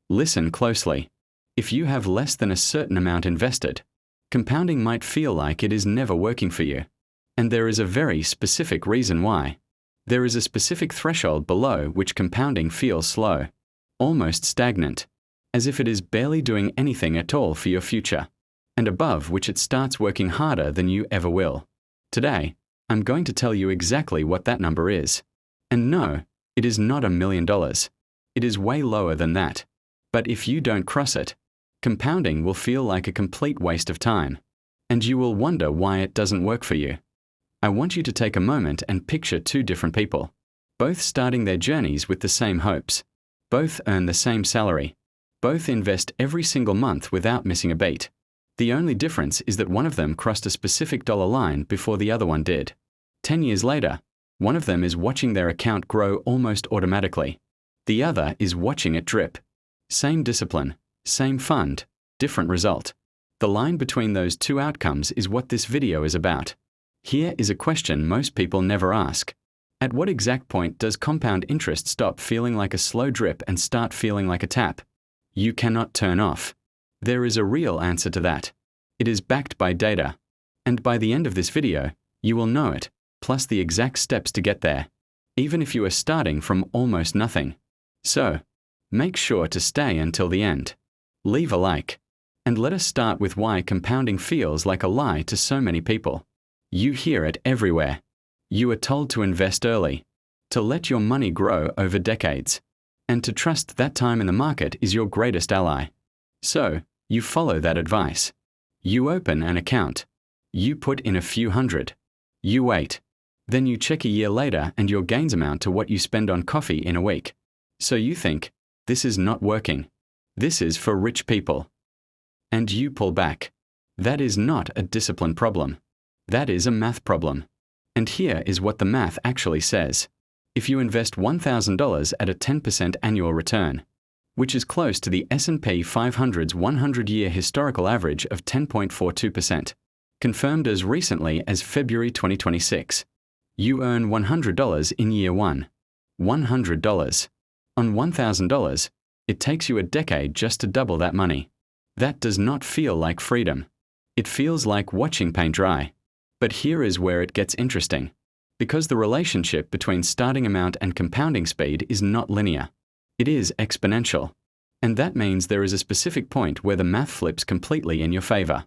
Listen closely. If you have less than a certain amount invested, compounding might feel like it is never working for you. And there is a very specific reason why. There is a specific threshold below which compounding feels slow, almost stagnant, as if it is barely doing anything at all for your future, and above which it starts working harder than you ever will. Today, I'm going to tell you exactly what that number is. And no, it is not $1 million. It is way lower than that. But if you don't cross it, compounding will feel like a complete waste of time, and you will wonder why it doesn't work for you. I want you to take a moment and picture two different people, both starting their journeys with the same hopes. Both earn the same salary. Both invest every single month without missing a beat. The only difference is that one of them crossed a specific dollar line before the other one did. 10 years later, one of them is watching their account grow almost automatically. The other is watching it drip. Same discipline, same fund, different result. The line between those two outcomes is what this video is about. Here is a question most people never ask. At what exact point does compound interest stop feeling like a slow drip and start feeling like a tap you cannot turn off? There is a real answer to that. It is backed by data. And by the end of this video, you will know it, plus the exact steps to get there, even if you are starting from almost nothing. So, make sure to stay until the end. Leave a like. And let us start with why compounding feels like a lie to so many people. You hear it everywhere. You are told to invest early, to let your money grow over decades, and to trust that time in the market is your greatest ally. So, you follow that advice. You open an account. You put in a few hundred. You wait. Then you check a year later and your gains amount to what you spend on coffee in a week. So you think, this is not working. This is for rich people. And you pull back. That is not a discipline problem. That is a math problem. And here is what the math actually says. If you invest $1,000 at a 10% annual return, which is close to the S&P 500's 100-year historical average of 10.42%, confirmed as recently as February 2026, you earn $100 in year one. $100. On $1,000, it takes you a decade just to double that money. That does not feel like freedom. It feels like watching paint dry. But here is where it gets interesting. Because the relationship between starting amount and compounding speed is not linear. It is exponential. And that means there is a specific point where the math flips completely in your favor.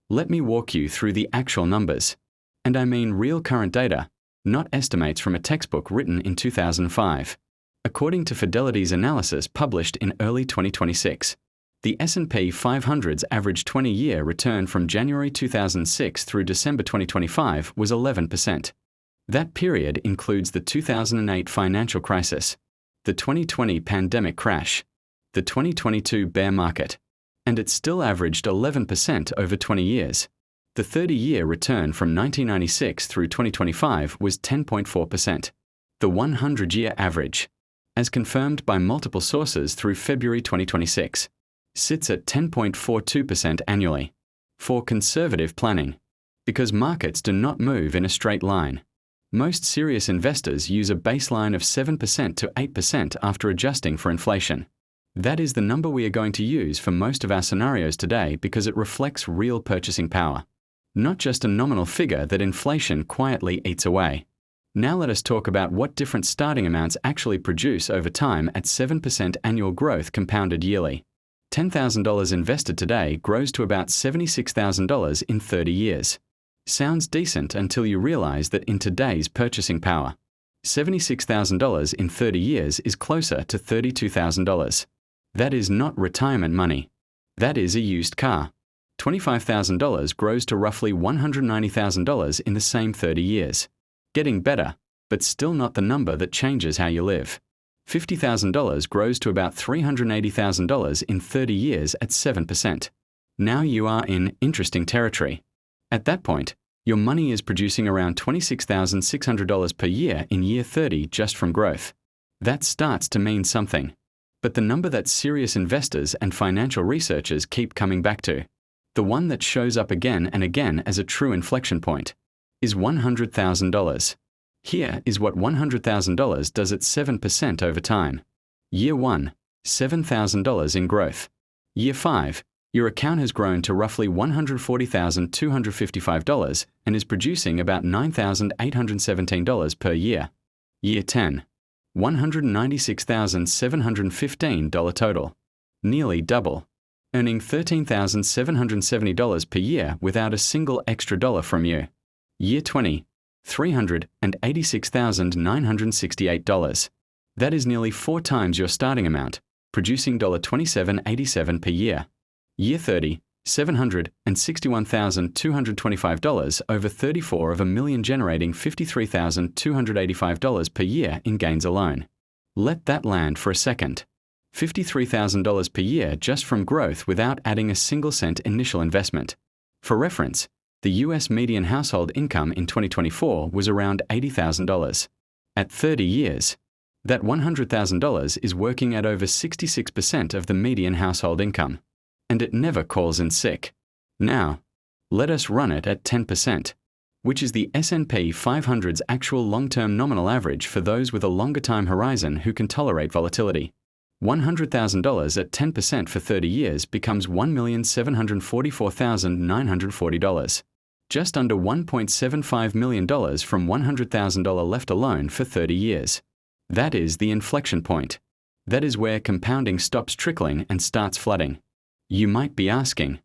Let me walk you through the actual numbers. And I mean real current data, not estimates from a textbook written in 2005. According to Fidelity's analysis published in early 2026, the S&P 500's average 20-year return from January 2006 through December 2025 was 11%. That period includes the 2008 financial crisis, the 2020 pandemic crash, the 2022 bear market, and it still averaged 11% over 20 years. The 30-year return from 1996 through 2025 was 10.4%. The 100-year average, as confirmed by multiple sources through February 2026, sits at 10.42% annually. For conservative planning, because markets do not move in a straight line. Most serious investors use a baseline of 7% to 8% after adjusting for inflation. That is the number we are going to use for most of our scenarios today because it reflects real purchasing power, not just a nominal figure that inflation quietly eats away. Now let us talk about what different starting amounts actually produce over time at 7% annual growth compounded yearly. $10,000 invested today grows to about $76,000 in 30 years. Sounds decent until you realize that in today's purchasing power, $76,000 in 30 years is closer to $32,000. That is not retirement money. That is a used car. $25,000 grows to roughly $190,000 in the same 30 years. Getting better, but still not the number that changes how you live. $50,000 grows to about $380,000 in 30 years at 7%. Now you are in interesting territory. At that point, your money is producing around $26,600 per year in year 30 just from growth. That starts to mean something. But the number that serious investors and financial researchers keep coming back to, the one that shows up again and again as a true inflection point, is $100,000. Here is what $100,000 does at 7% over time. Year 1, $7,000 in growth. Year 5, your account has grown to roughly $140,255 and is producing about $9,817 per year. Year 10, $196,715 total. Nearly double. Earning $13,770 per year without a single extra dollar from you. Year 20, $386,968. That is nearly 4 times your starting amount, producing $27.87 per year. Year 30, $761,225 over 34 of a million, generating $53,285 per year in gains alone. Let that land for a second. $53,000 per year just from growth without adding a single cent initial investment. For reference, the US median household income in 2024 was around $80,000. At 30 years, that $100,000 is working at over 66% of the median household income. And it never calls in sick. Now, let us run it at 10%, which is the S&P 500's actual long-term nominal average for those with a longer time horizon who can tolerate volatility. $100,000 at 10% for 30 years becomes $1,744,940. Just under $1.75 million from $100,000 left alone for 30 years. That is the inflection point. That is where compounding stops trickling and starts flooding. You might be asking,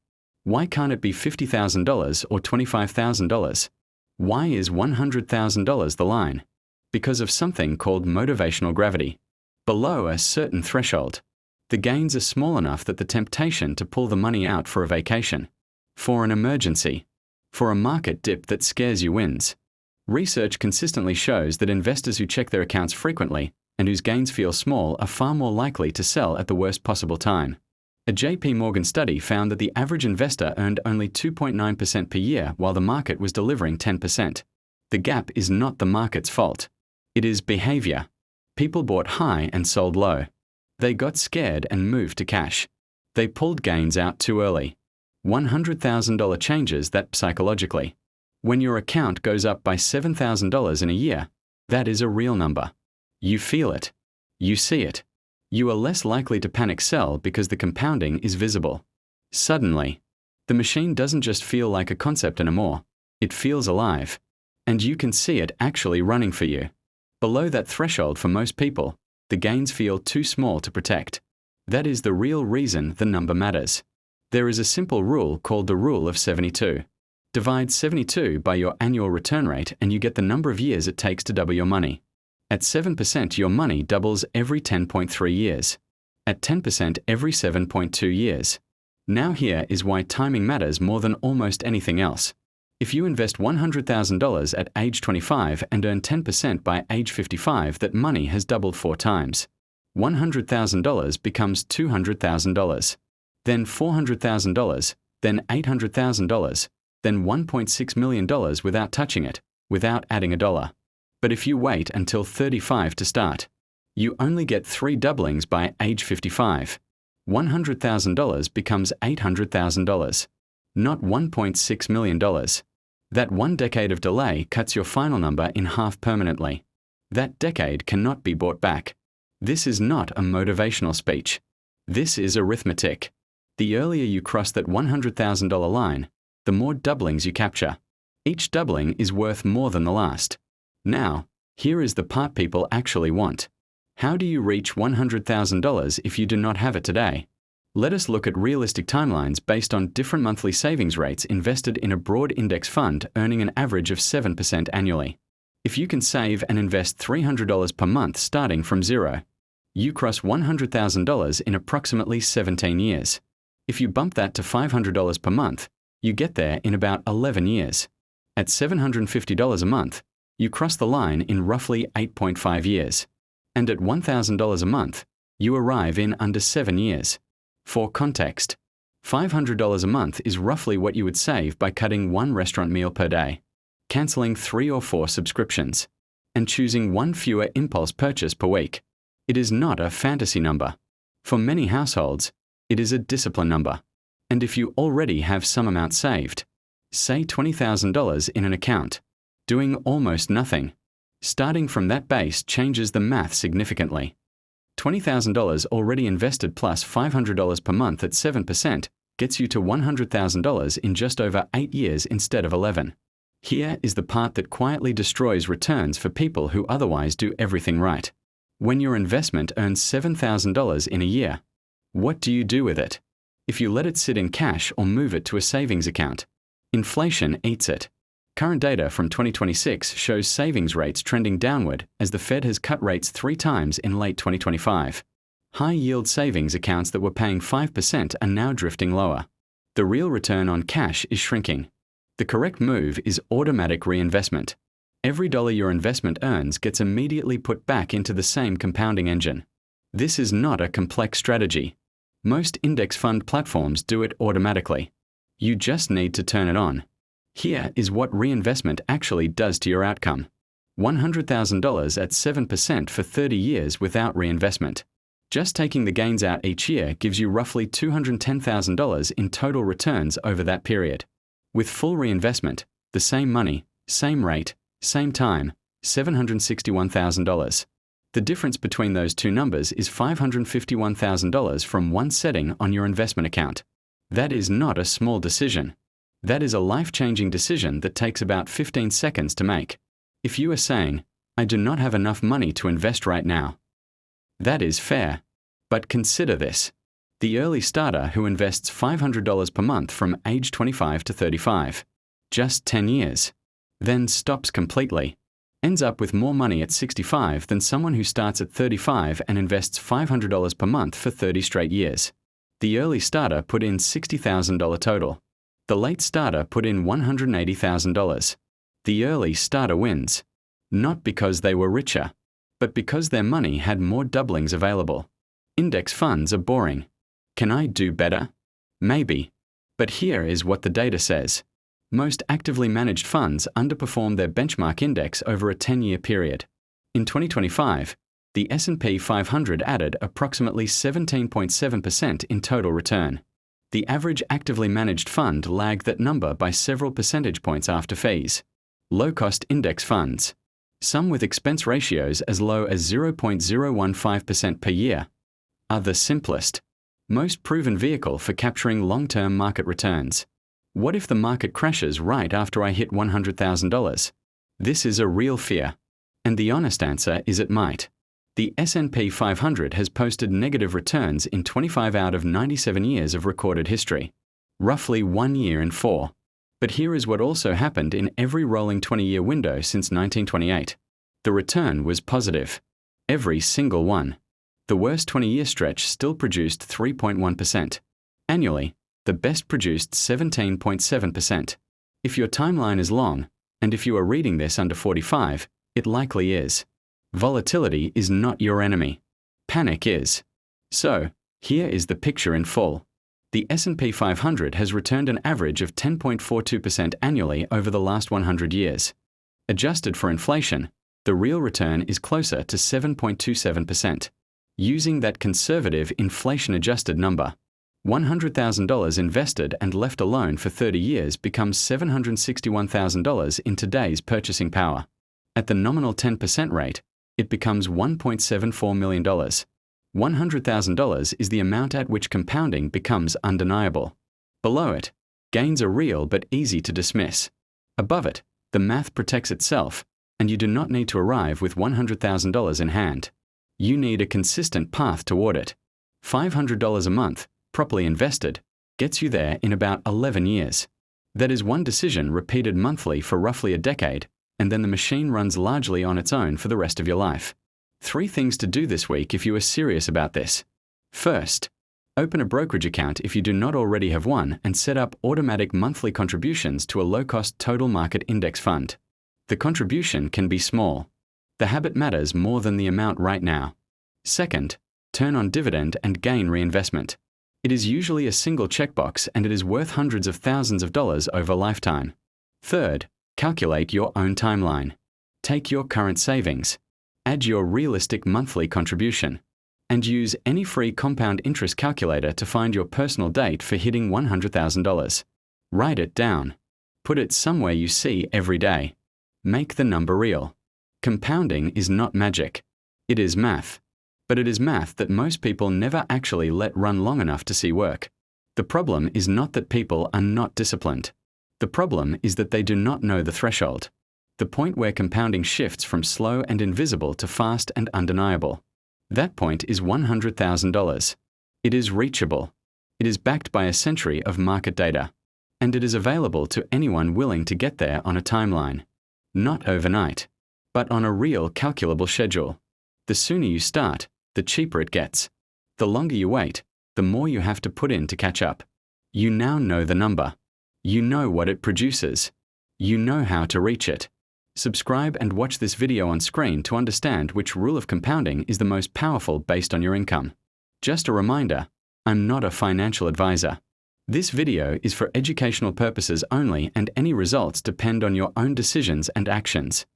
why can't it be $50,000 or $25,000? Why is $100,000 the line? Because of something called motivational gravity. Below a certain threshold, the gains are small enough that the temptation to pull the money out for a vacation, for an emergency, for a market dip that scares you wins. Research consistently shows that investors who check their accounts frequently and whose gains feel small are far more likely to sell at the worst possible time. A JP Morgan study found that the average investor earned only 2.9% per year while the market was delivering 10%. The gap is not the market's fault. It is behavior. People bought high and sold low. They got scared and moved to cash. They pulled gains out too early. $100,000 changes that psychologically. When your account goes up by $7,000 in a year, that is a real number. You feel it. You see it. You are less likely to panic sell because the compounding is visible. Suddenly, the machine doesn't just feel like a concept anymore. It feels alive. And you can see it actually running for you. Below that threshold for most people, the gains feel too small to protect. That is the real reason the number matters. There is a simple rule called the rule of 72. Divide 72 by your annual return rate and you get the number of years it takes to double your money. At 7%, your money doubles every 10.3 years. At 10%, every 7.2 years. Now here is why timing matters more than almost anything else. If you invest $100,000 at age 25 and earn 10% by age 55, that money has doubled 4 times. $100,000 becomes $200,000. Then $400,000, then $800,000, then $1.6 million without touching it, without adding a dollar. But if you wait until 35 to start, you only get 3 doublings by age 55. $100,000 becomes $800,000, not $1.6 million. That 1 decade of delay cuts your final number in half permanently. That decade cannot be bought back. This is not a motivational speech. This is arithmetic. The earlier you cross that $100,000 line, the more doublings you capture. Each doubling is worth more than the last. Now, here is the part people actually want. How do you reach $100,000 if you do not have it today? Let us look at realistic timelines based on different monthly savings rates invested in a broad index fund earning an average of 7% annually. If you can save and invest $300 per month starting from zero, you cross $100,000 in approximately 17 years. If you bump that to $500 per month, you get there in about 11 years. At $750 a month, you cross the line in roughly 8.5 years. And at $1,000 a month, you arrive in under 7 years. For context, $500 a month is roughly what you would save by cutting 1 restaurant meal per day, canceling 3 or 4 subscriptions, and choosing 1 fewer impulse purchase per week. It is not a fantasy number. For many households, it is a discipline number. And if you already have some amount saved, say $20,000 in an account, doing almost nothing, starting from that base changes the math significantly. $20,000 already invested plus $500 per month at 7% gets you to $100,000 in just over 8 years instead of 11. Here is the part that quietly destroys returns for people who otherwise do everything right. When your investment earns $7,000 in a year, what do you do with it? If you let it sit in cash or move it to a savings account, inflation eats it. Current data from 2026 shows savings rates trending downward as the Fed has cut rates 3 times in late 2025. High-yield savings accounts that were paying 5% are now drifting lower. The real return on cash is shrinking. The correct move is automatic reinvestment. Every dollar your investment earns gets immediately put back into the same compounding engine. This is not a complex strategy. Most index fund platforms do it automatically. You just need to turn it on. Here is what reinvestment actually does to your outcome. $100,000 at 7% for 30 years without reinvestment. Just taking the gains out each year gives you roughly $210,000 in total returns over that period. With full reinvestment, the same money, same rate, same time, $761,000. The difference between those two numbers is $551,000 from one setting on your investment account. That is not a small decision. That is a life-changing decision that takes about 15 seconds to make. If you are saying, "I do not have enough money to invest right now," that is fair. But consider this. The early starter who invests $500 per month from age 25 to 35, just 10 years, then stops completely, ends up with more money at 65 than someone who starts at 35 and invests $500 per month for 30 straight years. The early starter put in $60,000 total. The late starter put in $180,000. The early starter wins, not because they were richer, but because their money had more doublings available. Index funds are boring. Can I do better? Maybe. But here is what the data says. Most actively managed funds underperform their benchmark index over a 10-year period. In 2025, the S&P 500 added approximately 17.7% in total return. The average actively managed fund lagged that number by several percentage points after fees. Low-cost index funds, some with expense ratios as low as 0.015% per year, are the simplest, most proven vehicle for capturing long-term market returns. What if the market crashes right after I hit $100,000? This is a real fear. And the honest answer is it might. The S&P 500 has posted negative returns in 25 out of 97 years of recorded history, roughly 1 year in 4. But here is what also happened in every rolling 20-year window since 1928. The return was positive. Every single one. The worst 20-year stretch still produced 3.1%. Annually, the best produced 17.7%. If your timeline is long, and if you are reading this under 45, it likely is. Volatility is not your enemy. Panic is. So, here is the picture in full. The S&P 500 has returned an average of 10.42% annually over the last 100 years. Adjusted for inflation, the real return is closer to 7.27%. Using that conservative inflation-adjusted number, $100,000 invested and left alone for 30 years becomes $761,000 in today's purchasing power. At the nominal 10% rate, it becomes $1.74 million. $100,000 is the amount at which compounding becomes undeniable. Below it, gains are real but easy to dismiss. Above it, the math protects itself, and you do not need to arrive with $100,000 in hand. You need a consistent path toward it. $500 a month, properly invested, gets you there in about 11 years. That is one decision repeated monthly for roughly a decade, and then the machine runs largely on its own for the rest of your life. 3 things to do this week if you are serious about this. First, open a brokerage account if you do not already have one and set up automatic monthly contributions to a low-cost total market index fund. The contribution can be small. The habit matters more than the amount right now. Second, turn on dividend and gain reinvestment. It is usually a single checkbox and it is worth hundreds of thousands of dollars over a lifetime. Third, calculate your own timeline. Take your current savings, add your realistic monthly contribution, and use any free compound interest calculator to find your personal date for hitting $100,000. Write it down. Put it somewhere you see every day. Make the number real. Compounding is not magic. It is math. but it is math that most people never actually let run long enough to see work. The problem is not that people are not disciplined. The problem is that they do not know the threshold, the point where compounding shifts from slow and invisible to fast and undeniable. That point is $100,000. It is reachable. It is backed by a century of market data, and it is available to anyone willing to get there on a timeline. Not overnight, but on a real calculable schedule. The sooner you start, the cheaper it gets. The longer you wait, the more you have to put in to catch up. You now know the number. You know what it produces. You know how to reach it. Subscribe and watch this video on screen to understand which rule of compounding is the most powerful based on your income. Just a reminder, I'm not a financial advisor. This video is for educational purposes only, and any results depend on your own decisions and actions.